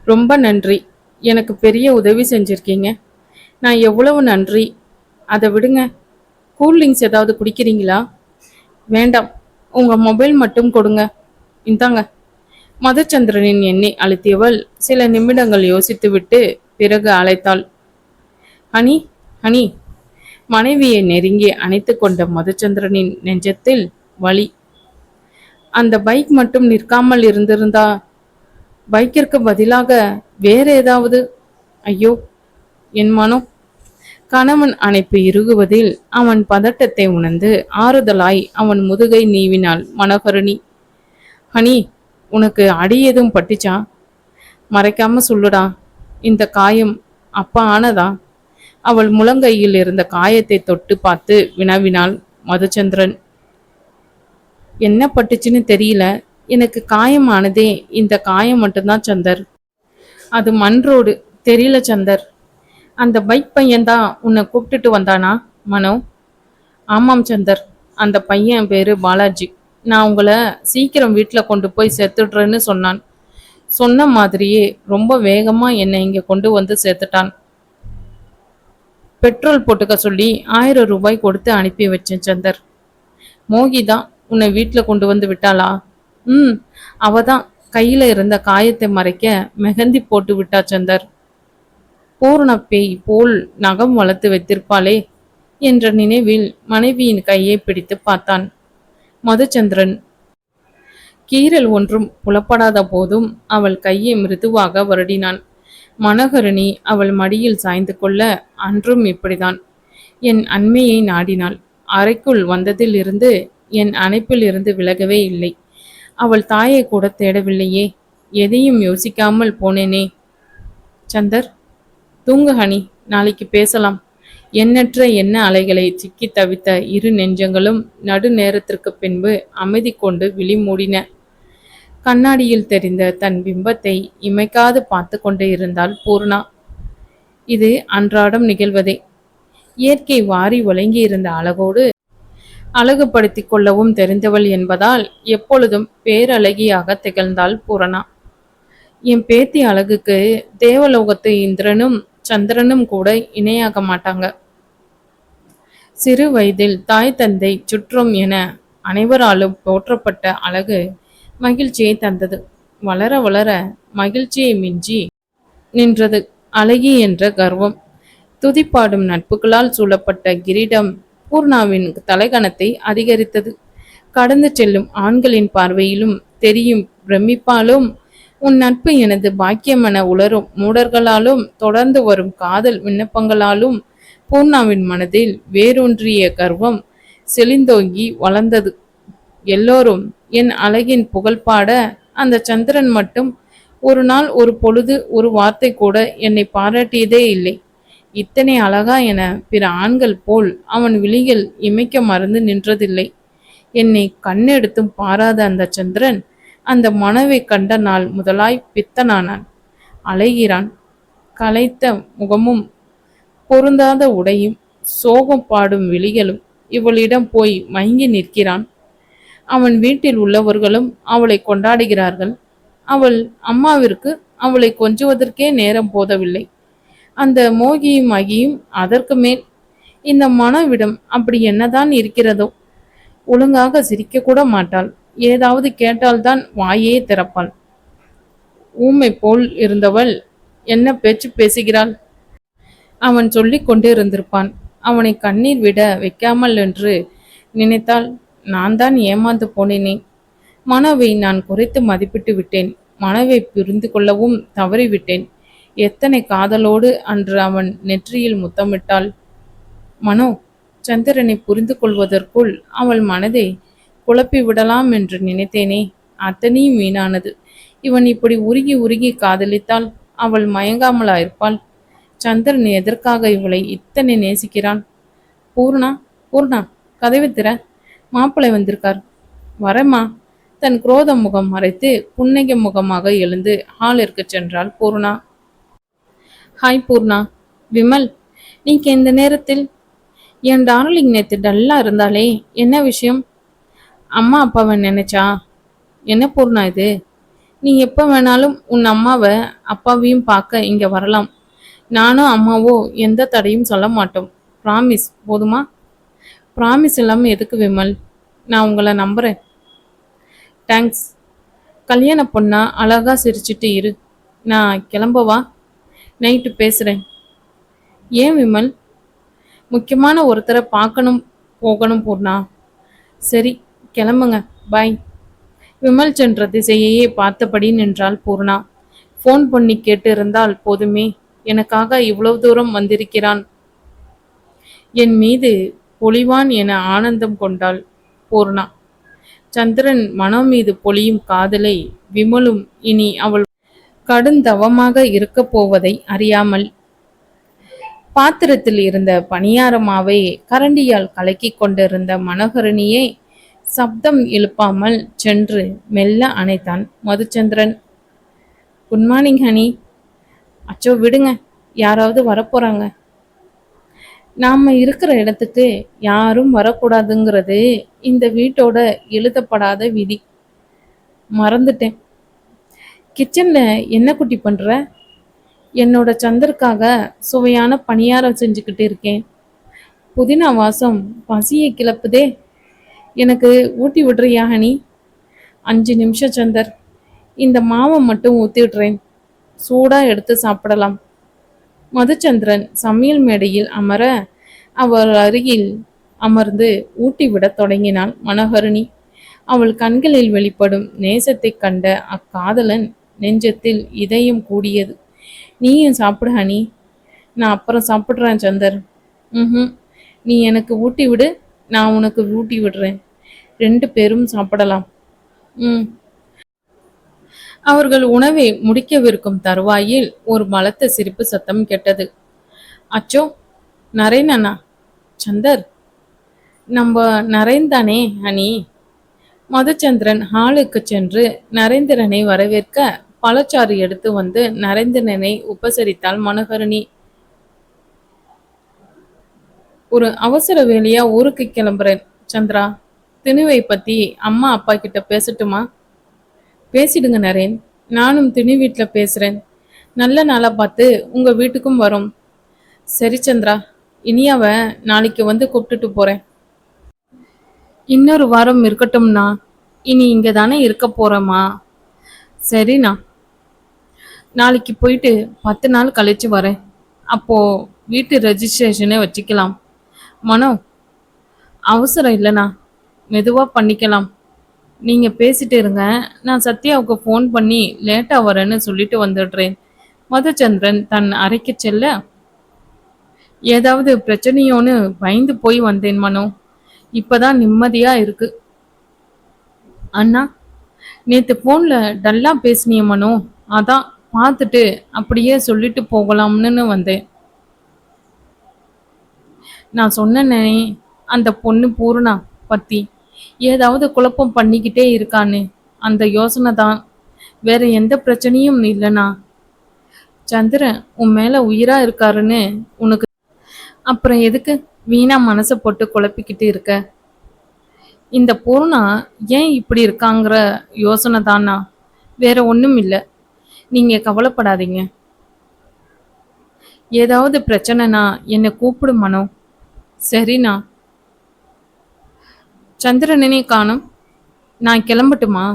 ரொம்ப நன்றி. எனக்கு பெரிய உதவி செஞ்சிருக்கீங்க. நான் எவ்வளவு நன்றி. அதை விடுங்க. கூல்ட்ரிங்க்ஸ் ஏதாவது குடிக்கிறீங்களா? வேண்டாம். உங்க மொபைல் மட்டும் கொடுங்க. இந்தாங்க. மதுச்சந்திரனின் எண்ணை அழுத்தியவள் சில நிமிடங்கள் யோசித்துவிட்டு பிறகு அழைத்தாள். Honey, honey. மனைவியை நெருங்கி அணைத்து கொண்ட மதுச்சந்திரனின் நெஞ்சத்தில் வலி. அந்த பைக் மட்டும் நிற்காமல் இருந்திருந்தா, பைக்கிற்கு பதிலாக வேற ஏதாவது. ஐயோ, என் மனம். கணவன் அணைப்பு இறுகுவதில் அவன் பதட்டத்தை உணர்ந்து ஆறுதலாய் அவன் முதுகை நீவினாள் மனோகரணி. ஹனி, உனக்கு அடி எதுவும் பட்டுச்சா? மறைக்காம சொல்லுடா. இந்த காயம் அப்பா ஆனதா? அவள் முழங்கையில் இருந்த காயத்தை தொட்டு பார்த்து வினவினாள் மதுச்சந்திரன். என்ன பட்டுச்சுன்னு தெரியல. எனக்கு காயம் ஆனதே இந்த காயம் மட்டும்தான் சந்தர். அது மண் ரோடு. தெரியல சந்தர். அந்த பைக் பையன்தான் உன்னை கூப்பிட்டுட்டு வந்தானா மனோ? ஆமாம் சந்தர். அந்த பையன் பேரு பாலாஜி. நான் உங்களை சீக்கிரம் வீட்டில் கொண்டு போய் சேர்த்துடுறேன்னு சொன்னான். சொன்ன மாதிரியே ரொம்ப வேகமா என்னை இங்க கொண்டு வந்து சேர்த்துட்டான். பெட்ரோல் போட்டுக்க சொல்லி 1000 ரூபாய் கொடுத்து அனுப்பி வச்சேன் சந்தர். மோகி தான் உன்னை வீட்டில் கொண்டு வந்து விட்டாளா? ம், அவ தான் கையில இருந்த காயத்தை மறைக்க மெஹந்தி போட்டு விட்டா சந்தர். பூரண பேய் போல் நகம் வளர்த்து வைத்திருப்பாளே என்ற நினைவில் மனைவியின் கையை பிடித்து பார்த்தான் மதுச்சந்திரன். கீறல் ஒன்றும் புலப்படாத போதும் அவள் கையை மிருதுவாக வருடினான். மனோகரணி அவள் மடியில் சாய்ந்து கொள்ள அன்றும் இப்படிதான். என் அண்மையை நாடினாள். அறைக்குள் வந்ததில் இருந்து என் அணைப்பில் இருந்து விலகவே இல்லை. அவள் தாயை கூட தேடவில்லையே. எதையும் யோசிக்காமல் போனேனே. சந்தர், தூங்கு ஹனி, நாளைக்கு பேசலாம். எண்ணற்ற எண்ண அலைகளை சிக்கி தவித்த இரு நெஞ்சங்களும் நடு நேரத்திற்கு பின்பு அமைதி கொண்டு விழி மூடின. கண்ணாடியில் தெரிந்த தன் பிம்பத்தை இமைக்காது பார்த்து கொண்டே இருந்தாள் பூர்ணா. இது அன்றாடம் நிகழ்வதே. இயற்கை வாரி வழங்கியிருந்த அழகோடு அழகுபடுத்தி கொள்ளவும் தெரிந்தவள் என்பதால் எப்பொழுதும் பேரழகியாக திகழ்ந்தாள் பூரணா. என் பேத்தி அழகுக்கு தேவலோகத்து இந்திரனும் சந்திரனும் கூட இணையாக மாட்டாங்க. சிறு வயதில் தாய் தந்தை சுற்றம் என அனைவராலும் போற்றப்பட்ட அழகு மகிழ்ச்சியை தந்தது. வளர வளர மகிழ்ச்சியை மிஞ்சி நின்றது அழகி என்ற கர்வம். துதிப்பாடும் நட்புகளால் சூழப்பட்ட கிரீடம் பூர்ணாவின் தலைகணத்தை அதிகரித்தது. கடந்து செல்லும் ஆண்களின் பார்வையிலும் தெரியும் பிரமிப்பாலும் உன் நட்பு எனது பாக்கியமென உளரும் மூடர்களாலும் தொடர்ந்து வரும் காதல் விண்ணப்பங்களாலும் பூர்ணாவின் மனதில் வேரூன்றிய கர்வம் செழிந்தோங்கி வளர்ந்தது. எல்லோரும் என் அழகின் புகழ் பாட அந்த சந்திரன் மட்டும் ஒரு நாள் ஒரு பொழுது ஒரு வார்த்தை கூட என்னை பாராட்டியதே இல்லை. இத்தனை அழகா என பிற ஆண்கள் போல் அவன் விழிகள் இமைக்க மறந்து நின்றதில்லை. என்னை கண்ணெடுத்தும் பாராத அந்த சந்திரன் அந்த மனவை கண்ட நாள் முதலாய் பித்தனானான். அலைகிறான். களைத்த முகமும் பொருந்தாத உடையும் சோகம் பாடும் விழிகளும் இவளிடம் போய் மயங்கி நிற்கிறான். அவன் வீட்டில் உள்ளவர்களும் அவளை கொண்டாடுகிறார்கள். அவள் அம்மாவிற்கு அவளை கொஞ்சுவதற்கே நேரம் போதவில்லை. அந்த மோகியும் அகியும் அதற்கு மேல். இந்த மனவிடம் அப்படி என்னதான் இருக்கிறதோ? ஒழுங்காக சிரிக்க கூட மாட்டாள். ஏதாவது கேட்டால்தான் வாயே திறப்பாள். ஊமை போல் இருந்தவள் என்ன பேச்சு பேசுகிறாள்? அவன் சொல்லிக் கொண்டே இருந்திருப்பான். அவனை கண்ணீர் விட வைக்காமல் என்று நினைத்தால் நான் தான் ஏமாந்து போனேனே. மனவை நான் குறைத்து மதிப்பிட்டு விட்டேன். மனவை புரிந்து கொள்ளவும் தவறிவிட்டேன். எத்தனை காதலோடு அன்று அவன் நெற்றியில் முத்தமிட்டாள். மனோ, சந்திரனை புரிந்து கொள்வதற்குள் அவள் மனதை குழப்பி விடலாம் என்று நினைத்தேனே. அத்தனையும் வீணானது. இவன் இப்படி உருகி உருகி காதலித்தால் அவள் மயங்காமலாயிருப்பாள். சந்திரன் எதற்காக இவளை இத்தனை நேசிக்கிறான்? பூர்ணா, பூர்ணா, கதவை திற. மாப்பிள்ளை வந்திருக்கார். வரமா. தன் குரோத முகம் மறைத்து புன்னகை முகமாக எழுந்து ஹாலிற்கு சென்றாள் பூர்ணா. ஹாய் பூர்ணா. விமல், நீங்க இந்த நேரத்தில்? என் டார்லிங் நேற்று டல்லா இருந்தாலே, என்ன விஷயம்? அம்மா அப்பாவை நினைச்சா? என்ன பூர்ணா இது? நீ எப்ப வேணாலும் உன் அம்மாவை அப்பாவையும் பார்க்க இங்க வரலாம். நானும் அம்மாவோ எந்த தடையும் சொல்ல மாட்டோம். ப்ராமிஸ் போதுமா? ப்ராமிஸ் இல்லாமல் எதுக்கு விமல்? நான் உங்களை நம்புறேன். தேங்க்ஸ். கல்யாண பொண்ணா அழகா சிரிச்சிட்டு இரு. நான் கிளம்பவா? நைட்டு பேசுகிறேன். ஏன் விமல்? முக்கியமான ஒருத்தரை பார்க்கணும் போகணும் பூர்ணா. சரி கிளம்புங்க. பாய். விமல் சென்ற திசையையே பார்த்தபடி நின்றாள் பூர்ணா. ஃபோன் பண்ணி கேட்டு இருந்தால் போதுமே, எனக்காக இவ்வளவு தூரம் வந்திருக்கிறான் என் மீது பொழிவான் என ஆனந்தம் கொண்டாள் பூர்ணா. சந்திரன் மனம் மீது பொழியும் காதலை விமலும் இனி அவள் கடுந்தவமாக இருக்கப் போவதை அறியாமல் பாத்திரத்தில் இருந்த பணியாரமாவை கரண்டியால் கலக்கி கொண்டிருந்த மனோகரணியை சப்தம் எழுப்பாமல் சென்று மெல்ல அணைத்தான் மதுச்சந்திரன். Good morning honey. அச்சோ விடுங்க, யாராவது வரப்போறாங்க. நாம இருக்கிற இடத்துக்கு யாரும் வரக்கூடாதுங்கிறது இந்த வீட்டோட எழுதப்படாத விதி. மறந்துட்டேன். கிச்சன்ல என்ன குட்டி பண்ற? என்னோட சந்தருக்காக சுவையான பணியாரம் செஞ்சுக்கிட்டு இருக்கேன். புதினா வாசம் பசியை கிளப்புதே. எனக்கு ஊட்டி விடுறியா ஹனி? 5 நிமிஷம் சந்தர். இந்த மாவை மட்டும் ஊத்தி விடுறேன். சூடா எடுத்து சாப்பிடலாம். மதுச்சந்திரன் சமையல் மேடையில் அமர அவள் அருகில் அமர்ந்து ஊட்டிவிடத் தொடங்கினாள் மனோகரணி. அவள் கண்களில் வெளிப்படும் நேசத்தை கண்ட அக்காதலன் நெஞ்சத்தில் இதயம் கூடியது. நீயும் சாப்பிடு ஹனி. நான் அப்புறம் சாப்பிட்றேன் சந்தர். ம். நீ எனக்கு ஊட்டி விடு, நான் உனக்கு ஊட்டி விடுறேன். 2 பேரும் சாப்பிடலாம். ம். அவர்கள் உணவை முடிக்கவிருக்கும் தருவாயில் ஒரு பலத்த சிரிப்பு சத்தம் கேட்டது. அச்சோ, நரேன் அண்ணா. சந்தர், நம்ம நரேன் தானே ஹனி? மதுச்சந்திரன் ஹாலுக்கு சென்று நரேந்திரனை வரவேற்க பழச்சாறு எடுத்து வந்து நரேந்திரனை உபசரித்தாள் மனோகரணி. ஒரு அவசர வேலையா ஊருக்கு கிளம்புறேன் சந்திரா. திணுவை பத்தி அம்மா அப்பா கிட்ட பேசட்டுமா? பேசிடுங்க நரேன். நானும் திணி வீட்டில் பேசுறேன். நல்ல நாளா பார்த்து உங்க வீட்டுக்கும் வரோம். சரி சந்திரா, இனியாவ நாளைக்கு வந்து கூப்பிட்டுட்டு போறேன். இன்னொரு வாரம் இருக்கட்டும்னா. இனி இங்க தானே இருக்க போறோமா? சரிண்ணா. நாளைக்கு போயிட்டு 10 நாள் கழிச்சு வரேன். அப்போ வீட்டு ரெஜிஸ்ட்ரேஷனை வச்சுக்கலாம். மனோ, அவசரம் இல்லைண்ணா, மெதுவா பண்ணிக்கலாம். நீங்க பேசிட்டு இருங்க. நான் சத்யாவுக்கு ஃபோன் பண்ணி லேட்டா வரேன்னு சொல்லிட்டு வந்துடுறேன். மதுச்சந்திரன் தன் அறைக்கு செல்ல, ஏதாவது பிரச்சனையோன்னு பயந்து போய் வந்தேன் மனோ. இப்பதான் நிம்மதியா இருக்கு. அண்ணா, நேத்து போன்ல டல்லா பேசினிய மனோ. அதான் பார்த்துட்டு அப்படியே சொல்லிட்டு போகலாம்னு வந்தேன். நான் சொன்னேனே, அந்த பொண்ணு பூர்ணா பத்தி ஏதாவது குழப்பம் பண்ணிக்கிட்டே இருக்கான்னு. அந்த யோசனை தான். வேற எந்த பிரச்சனையும் இல்லைண்ணா. சந்திரன் உன் மேல உயிரா இருக்காருன்னு உனக்கு அப்புறம் எதுக்கு வீணா மனசை போட்டு குழப்பிக்கிட்டு இருக்க? இந்த பூர்ணா ஏன் இப்படி இருக்காங்கிற யோசனை தானா, வேற ஒன்றும் இல்லை. நீங்க கவலைப்படாதீங்க. ஏதாவது பிரச்சனைனா என்னை கூப்பிடு மனோ. சரிண்ணா. சந்திரனே காணும். நான் கிளம்பட்டுமா?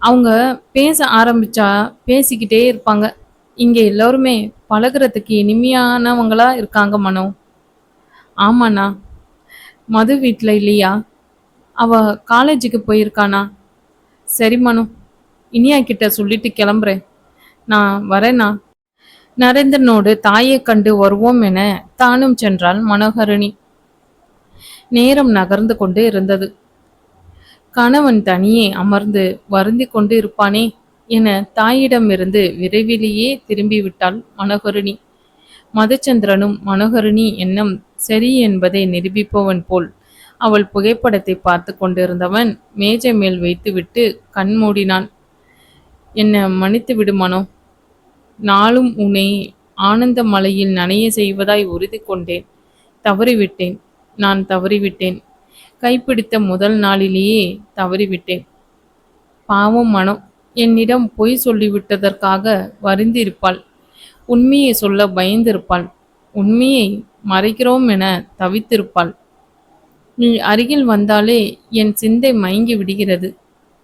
அவங்க பேச ஆரம்பிச்சா பேசிக்கிட்டே இருப்பாங்க. இங்க எல்லோருமே பழகுறதுக்கு இனிமையானவங்களா இருக்காங்க மனோ. ஆமாண்ணா. மது வீட்டில் இல்லையா? அவ காலேஜுக்கு போயிருக்கானா? சரி மனு, இனியா கிட்ட சொல்லிட்டு கிளம்புறேன். நான் வரேண்ணா. நரேந்திரனோடு தாயை கண்டு வருவோம் என தானும் சென்றாள் மனோகரணி. நேரம் நகர்ந்து கொண்டு இருந்தது. கணவன் தனியே அமர்ந்து வருந்தி கொண்டு இருப்பானே என தாயிடமிருந்து விரைவிலேயே திரும்பிவிட்டாள் மனோகரணி. மதுச்சந்திரனும் மனோகரணி எண்ணம் சரி என்பதை நிரூபிப்பவன் போல் அவள் புகைப்படத்தை பார்த்து கொண்டிருந்தவன் மேஜை மேல் வைத்துவிட்டு கண் மூடினான். என்ன மன்னித்து விடு மனோ. நாளும் உன்னை ஆனந்த மலையில் நனைய செய்வதாய் உறுதி கொண்டேன். தவறிவிட்டேன். நான் தவறிவிட்டேன். கைப்பிடித்த முதல் நாளிலேயே தவறிவிட்டேன். பாவம் மனோ. என்னிடம் பொய் சொல்லிவிட்டதற்காக வருந்திருப்பாள். உண்மையை சொல்ல பயந்திருப்பாள். உண்மையை மறைக்கிறோம் என தவித்திருப்பாள். நீ அருகில் வந்தாலே என் சிந்தை மயங்கி விடுகிறது.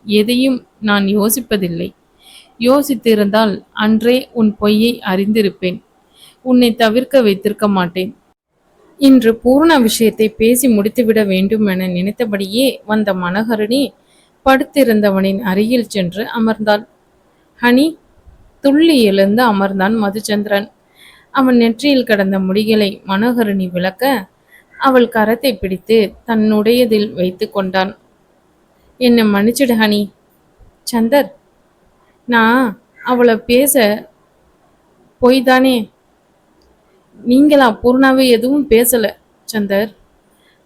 எதையும் நான் யோசிப்பதில்லை. யோசித்திருந்தால் அன்றே உன் பொய்யை அறிந்திருப்பேன். உன்னை தவிர்க்க வைத்திருக்க மாட்டேன். இன்று பூர்ண விஷயத்தை பேசி முடித்துவிட வேண்டும் என நினைத்தபடியே வந்த மனோகரணி படுத்திருந்தவனின் அருகில் சென்று அமர்ந்தாள். ஹனி, துள்ளி எழுந்து அமர்ந்தான் மதுச்சந்திரன். அவன் நெற்றியில் கிடந்த முடிகளை மனோகரணி விளக்க அவள் கரத்தை பிடித்து தன்னுடையதில் வைத்து கொண்டான். என்னை மன்னிச்சிடு ஹனி. சந்தர், நான் அவளை பேச போய்தானே. நீங்களா? பூர்ணாவே எதுவும் பேசல சந்தர்.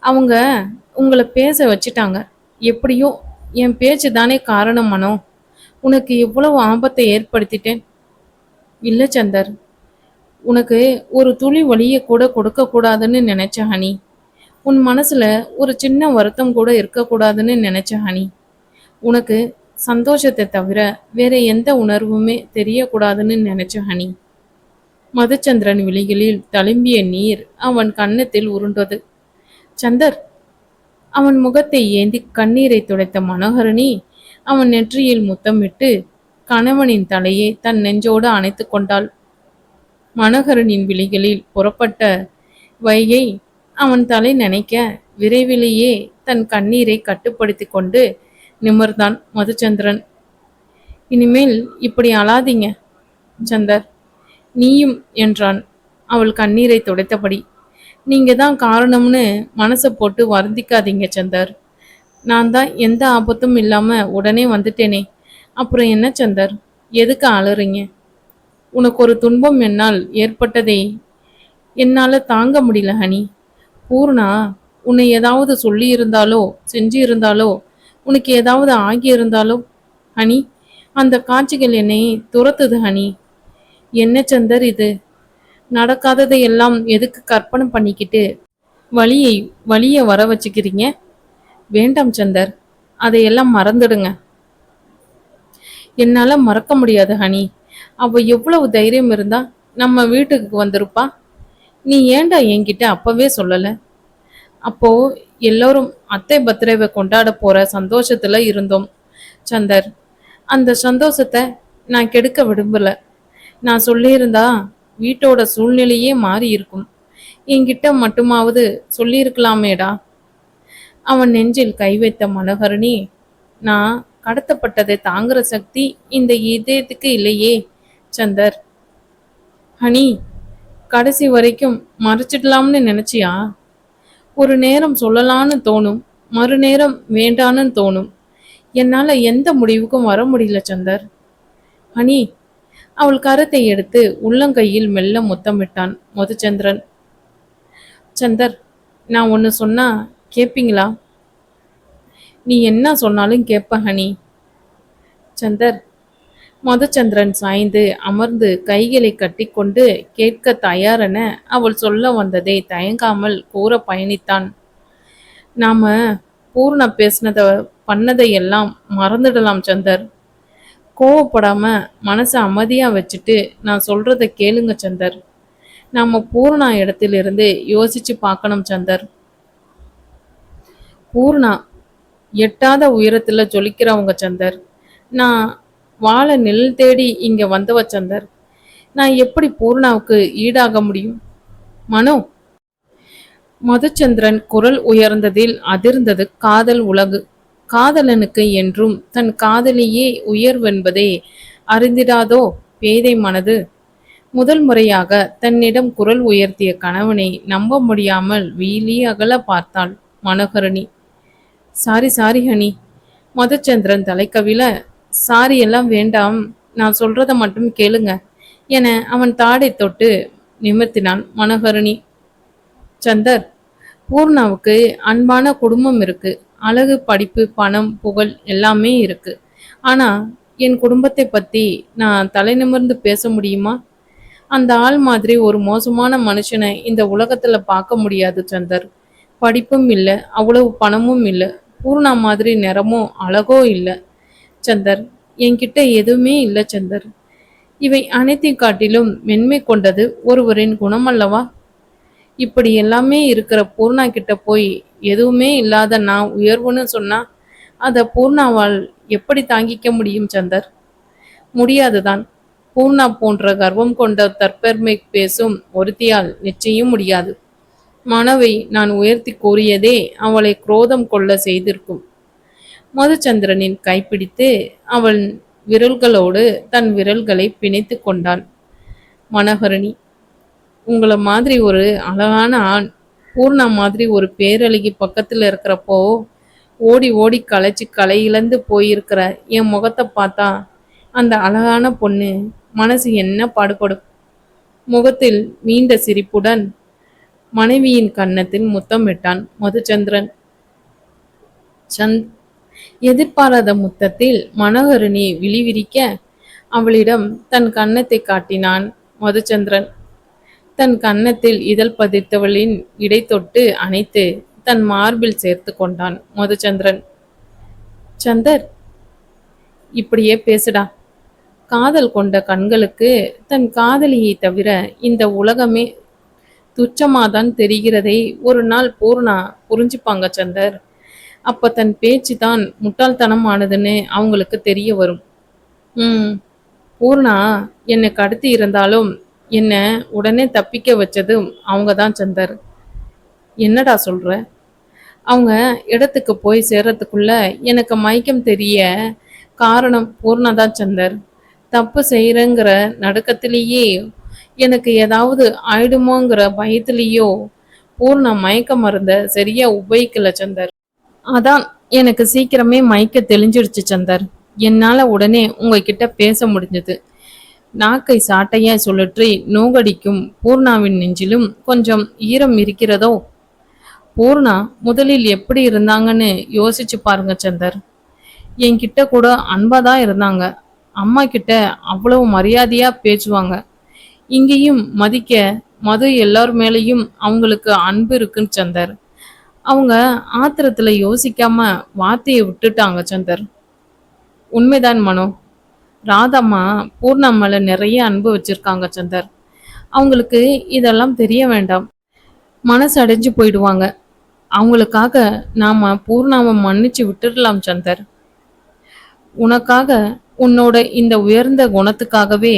அவங்க உங்களை பேச வச்சிட்டாங்க. எப்படியோ என் பேச்சு தானே காரணம். மனோ, உனக்கு எவ்வளவு ஆபத்தை ஏற்படுத்திட்டேன். இல்லை சந்தர், உனக்கு ஒரு துளி வலியை கூட கொடுக்க கூடாதுன்னு நினைச்ச ஹனி. உன் மனசுல ஒரு சின்ன வருத்தம் கூட இருக்கக்கூடாதுன்னு நினைச்ச ஹனி. உனக்கு சந்தோஷத்தை தவிர வேற எந்த உணர்வுமே தெரியக்கூடாதுன்னு நினைச்ச ஹனி. மதுச்சந்திரன் விழிகளில் தழும்பிய நீர் அவன் கன்னத்தில் உருண்டது. சந்தர், அவன் முகத்தை ஏந்தி கண்ணீரை துடைத்த மனோகரணி அவன் நெற்றியில் முத்தமிட்டு கணவனின் தலையை தன் நெஞ்சோடு அணைத்து கொண்டாள். மனோகரனின் விழிகளில் புறப்பட்ட வைகை அவன் தலை நனைக்க விரைவிலேயே தன் கண்ணீரை கட்டுப்படுத்தி கொண்டு நிமிர்ந்தான் மதுச்சந்திரன். இனிமேல் இப்படி அழாதீங்க சந்தர், நீயும் என்றான் அவள் கண்ணீரை துடைத்தபடி. நீங்க தான் காரணம்னு மனசை போட்டு வருந்திக்காதீங்க சந்தர். நான் தான் எந்த ஆபத்தும் இல்லாம உடனே வந்துட்டேனே. அப்புறம் என்ன சந்தர், எதுக்கு அழறீங்க? உனக்கு ஒரு துன்பம் என்னால் ஏற்பட்டதை என்னால தாங்க முடியல ஹனி. பூர்ணா உன்னை ஏதாவது சொல்லி இருந்தாலோ செஞ்சு இருந்தாலோ உனக்கு ஏதாவது ஆகியிருந்தாலோ ஹனி, அந்த காட்சிகள் என்னை துரத்துது ஹனி. என்ன சந்தர் இது? நடக்காததை எல்லாம் எதுக்கு கற்பனை பண்ணிக்கிட்டு வழிய வர வச்சுக்கிறீங்க? வேண்டாம் சந்தர், அதையெல்லாம் மறந்துடுங்க. என்னால மறக்க முடியாது ஹனி. அவ எவ்வளவு தைரியம் இருந்தா நம்ம வீட்டுக்கு வந்திருப்பா. நீ ஏண்டா என்கிட்ட அப்பவே சொல்லல? அப்போ எல்லோரும் அத்தை பர்த்டேவை கொண்டாட போற சந்தோஷத்துல இருந்தோம் சந்தர். அந்த சந்தோஷத்தை நான் கெடுக்க விரும்பல. நான் சொல்லியிருந்தா வீட்டோட சூழ்நிலையே மாறி இருக்கும். என்கிட்ட மட்டுமாவது சொல்லியிருக்கலாமேடா. அவன் நெஞ்சில் கை வைத்த மனோகரணி, நான் கடத்தப்பட்டதை தாங்குற சக்தி இந்த இதயத்துக்கு இல்லையே சந்தர். ஹனி, கடைசி வரைக்கும் மறைச்சிடலாம்னு நினைச்சியா? ஒரு நேரம் சொல்லலான்னு தோணும், மறுநேரம் வேண்டான்னு தோணும். என்னால எந்த முடிவுக்கும் வர முடியல சந்தர். ஹனி, அவள் கரத்தை எடுத்து உள்ளங்கையில் மெல்ல முத்தமிட்டான் மதுச்சந்திரன். சந்தர், நான் ஒன்று சொன்னா கேட்பீங்களா? நீ என்ன சொன்னாலும் கேட்ப ஹனி. சந்தர், மதுச்சந்திரன் சாய்ந்து அமர்ந்து கைகளை கட்டிக்கொண்டு கேட்க தயாரென அவள் சொல்ல வந்ததை தயங்காமல் கூற பயணித்தான். நாம பூர்ண பேசினதை பண்ணதையெல்லாம் மறந்துடலாம் சந்தர். கோவப்படாம மனசை அமைதியா வச்சுட்டு நான் சொல்றத கேளுங்க சந்தர். நாம பூர்ணா இடத்திலிருந்து யோசிச்சு பார்க்கணும் சந்தர். பூர்ணா எட்டாத உயரத்துல ஜொலிக்கிறவங்க சந்தர். நான் வாழ நிழல் தேடி இங்க வந்தவ சந்தர். நான் எப்படி பூர்ணாவுக்கு ஈடாக முடியும்? மனோ, மதுச்சந்திரன் குரல் உயர்ந்ததில் அதிர்ந்தது காதல் உலகு. காதலனுக்கு என்றும் தன் காதலியே உயர்வென்பதை அறிந்திடாதோ பேதை மனது? முதல் முறையாக தன்னிடம் குரல் உயர்த்திய கணவனை நம்ப முடியாமல் வீலி அகல பார்த்தாள் மனோகரணி. Sorry honey. மதுச்சந்திரன் தலைக்கவில, சாரி எல்லாம் வேண்டாம், நான் சொல்றத மட்டும் கேளுங்க என அவன் தாடை தொட்டு நிமிர்த்தினான் மனோகரணி. சந்தர், பூர்ணாவுக்கு அன்பான குடும்பம் இருக்கு. அழகு, படிப்பு, பணம், புகழ் எல்லாமே இருக்கு. ஆனா என் குடும்பத்தை பத்தி நான் தலை நிமிர்ந்து பேச முடியுமா? அந்த ஆள் மாதிரி ஒரு மோசமான மனுஷனை இந்த உலகத்துல பார்க்க முடியாது சந்தர். படிப்பும் இல்லை, அவ்வளவு பணமும் இல்லை, பூர்ணா மாதிரி நிறமோ அழகோ இல்லை சந்தர். என்கிட்ட எதுவுமே இல்லை சந்தர். இவை அனைத்தையும் காட்டிலும் மென்மை கொண்டது ஒருவரின் குணமல்லவா? இப்படி எல்லாமே இருக்கிற பூர்ணா கிட்ட போய் எதுவுமே இல்லாத நான் உயர்வுன்னு சொன்னா அதை பூர்ணாவால் எப்படி தாங்கிக்க முடியும் சந்தர்? முடியாதுதான். பூர்ணா போன்ற கர்வம் கொண்ட தற்பெருமை பேசும் ஒருத்தியால் நிச்சயம் முடியாது. மனவை நான் உயர்த்தி கூறியதே அவளை குரோதம் கொள்ள செய்திருக்கும். மதுச்சந்திரனின் கைப்பிடித்து அவள் விரல்களோடு தன் விரல்களை பிணைத்து கொண்டான். மனோகரணி, உங்களை மாதிரி ஒரு அழகான ஆண் பூர்ணா மாதிரி ஒரு பேரழகி பக்கத்தில் இருக்கிறப்போ ஓடி ஓடி களைச்சி களை இழந்து போயிருக்கிற என் முகத்தை பார்த்தா அந்த அழகான பொண்ணு மனசு என்ன பாடுபடும்? முகத்தில் மீண்ட சிரிப்புடன் மனைவியின் கன்னத்தில் முத்தமிட்டான் மதுச்சந்திரன். எதிர்பாராத முத்தத்தில் மனோகரணி விழிவிரிக்க அவளிடம் தன் கன்னத்தை காட்டினான் மதுச்சந்திரன். தன் கன்னத்தில் இதழ் பதித்தவளின் இடை தொட்டு அணைத்து தன் மார்பில் சேர்த்து கொண்டான் மதுச்சந்திரன். சந்தர், இப்படியே பேசுடா. காதல் கொண்ட கண்களுக்கு தன் காதலியை தவிர இந்த உலகமே துச்சமாதான் தெரிகிறதை ஒரு நாள் பூர்ணா புரிஞ்சுப்பாங்க சந்தர். அப்ப தன் பேச்சு தான் முட்டாள்தனமானதுன்னு அவங்களுக்கு தெரிய வரும். பூர்ணா என்னை கடத்தி இருந்தாலும் என்னை உடனே தப்பிக்க வச்சதும் அவங்க தான் சந்தர். என்னடா சொல்ற? அவங்க இடத்துக்கு போய் சேர்றதுக்குள்ள எனக்கு மயக்கம் தெரிய காரணம் பூர்ணா தான் சந்தர். தப்பு செய்யறங்கிற நடுக்கத்திலேயே எனக்கு ஏதாவது ஆயிடுமோங்கிற பயத்திலேயோ பூர்ணா மயக்க மருந்த சரியா உபயோகிக்கல சந்தர். அதான் எனக்கு சீக்கிரமே மயக்க தெளிஞ்சிடுச்சு சந்தர். என்னால உடனே உங்ககிட்ட பேச முடிஞ்சது. நாக்கை சாட்டையா சுழற்றி நோகடிக்கும் பூர்ணாவின் நெஞ்சிலும் கொஞ்சம் ஈரம் இருக்கிறதோ? பூர்ணா முதலில் எப்படி இருந்தாங்கன்னு யோசிச்சு பாருங்க சந்தர். என்கிட்ட கூட அன்பாதான் இருந்தாங்க. அம்மா கிட்ட அவ்வளவு மரியாதையா பேசுவாங்க. இங்கேயும் மதிக்க மது எல்லார் மேலேயும் அவங்களுக்கு அன்பு இருக்குன்னு சந்தர். அவங்க ஆத்திரத்துல யோசிக்காம வார்த்தையை விட்டுட்டாங்க சந்தர். உண்மைதான் மனோ. ராதம்மா பூர்ணா மேல நிறைய அன்பு வச்சிருக்காங்க சந்தர். அவங்களுக்கு இதெல்லாம் தெரிய வேண்டாம். மனசு அடைஞ்சு போயிடுவாங்க. அவங்களுக்காக நாம பூர்ணாவை மன்னிச்சு விட்டுடலாம் சந்தர். உனக்காக, உன்னோட இந்த உயர்ந்த குணத்துக்காகவே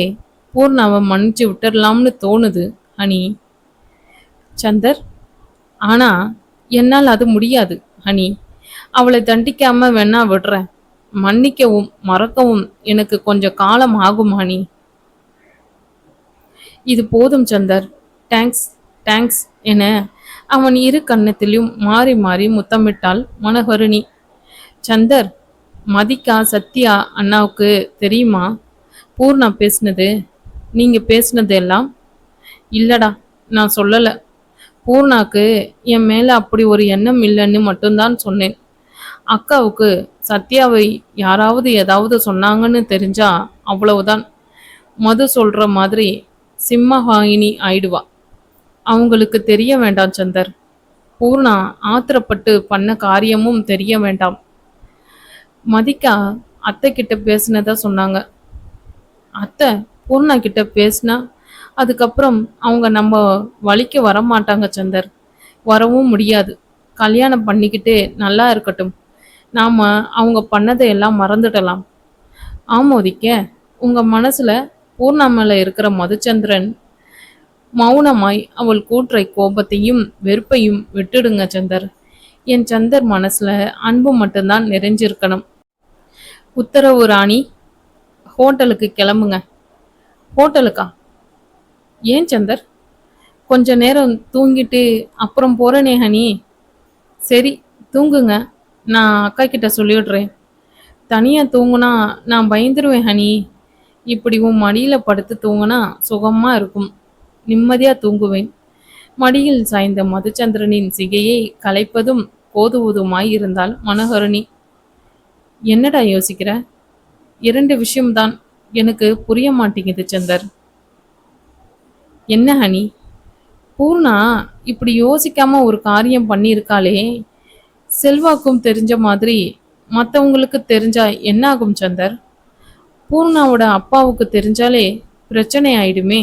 பூர்ணாவை மன்னிச்சு விட்டுடலாம்னு தோணுது ஹனி. சந்தர், ஆனா என்னால் அது முடியாது ஹனி. அவளை தண்டிக்காம வேணா விடுறேன். மன்னிக்கவும் மறக்கவும் எனக்கு கொஞ்சம் காலம் ஆகும் ஹனி. இது போதும் சந்தர். தேங்க்ஸ் தேங்க்ஸ் என அவன் இரு கன்னத்திலும் மாறி மாறி முத்தமிட்டாள் மனோகரணி. சந்தர், மதிக்கா சத்யா அண்ணாவுக்கு தெரியுமா பூர்ணா பேசினது? நீங்க பேசினது எல்லாம்? இல்லடா, நான் சொல்லல. பூர்ணாக்கு என் மேல அப்படி ஒரு எண்ணம் இல்லைன்னு மட்டும்தான் சொன்னேன். அக்காவுக்கு சத்யாவை யாராவது ஏதாவது சொன்னாங்கன்னு தெரிஞ்சா அவ்வளவுதான். மது சொல்ற மாதிரி சிம்மவாகினி ஆயிடுவா. அவங்களுக்கு தெரிய வேண்டாம் சந்தர். பூர்ணா ஆத்திரப்பட்டு பண்ண காரியமும் தெரிய வேண்டாம். மதிக்கா அத்தை கிட்ட பேசினதா சொன்னாங்க. அத்தை பூர்ணா கிட்ட பேசினா அதுக்கப்புறம் அவங்க நம்ம வழிக்கு வர மாட்டாங்க சந்தர். வரவும் முடியாது. கல்யாணம் பண்ணிக்கிட்டு நல்லா இருக்கட்டும். நாம அவங்க பண்ணதை எல்லாம் மறந்துடலாம். ஆமோதிக்க உங்க மனசுல பூர்ணா மேல இருக்கிற மதுச்சந்திரன் மௌனமாய் அவள் கூற்றை கோபத்தையும் வெறுப்பையும் விட்டுடுங்க சந்தர். என் சந்தர் மனசுல அன்பு மட்டும்தான் நிறைஞ்சிருக்கணும். உத்தரவு ராணி. ஹோட்டலுக்கு கிளம்புங்க. ஹோட்டலுக்கா? ஏன் சந்தர்? கொஞ்ச நேரம் தூங்கிட்டு அப்புறம் போறேனே ஹனி. சரி, தூங்குங்க. நான் அக்கா கிட்ட சொல்லிடுறேன். தனியா தூங்குனா நான் பயந்துருவேன் ஹனி. இப்படி உன் மடியில படுத்து தூங்குனா சுகமா இருக்கும். நிம்மதியா தூங்குவேன். மடியில் சாய்ந்த மதுச்சந்திரனின் சிகையை கலைப்பதும் கோதுவதுமாய் இருந்தால் மனோகரணி. என்னடா யோசிக்கிற? 2 விஷயம்தான். எனக்கு புரிய மாட்டேங்குது சந்தர். என்ன ஹனி? பூர்ணா இப்படி யோசிக்காம ஒரு காரியம் பண்ணியிருக்காளே, செல்வாக்கும் தெரிஞ்ச மாதிரி மற்றவங்களுக்கு தெரிஞ்சா என்ன ஆகும் சந்தர்? பூர்ணாவோட அப்பாவுக்கு தெரிஞ்சாலே பிரச்சனை ஆயிடுமே.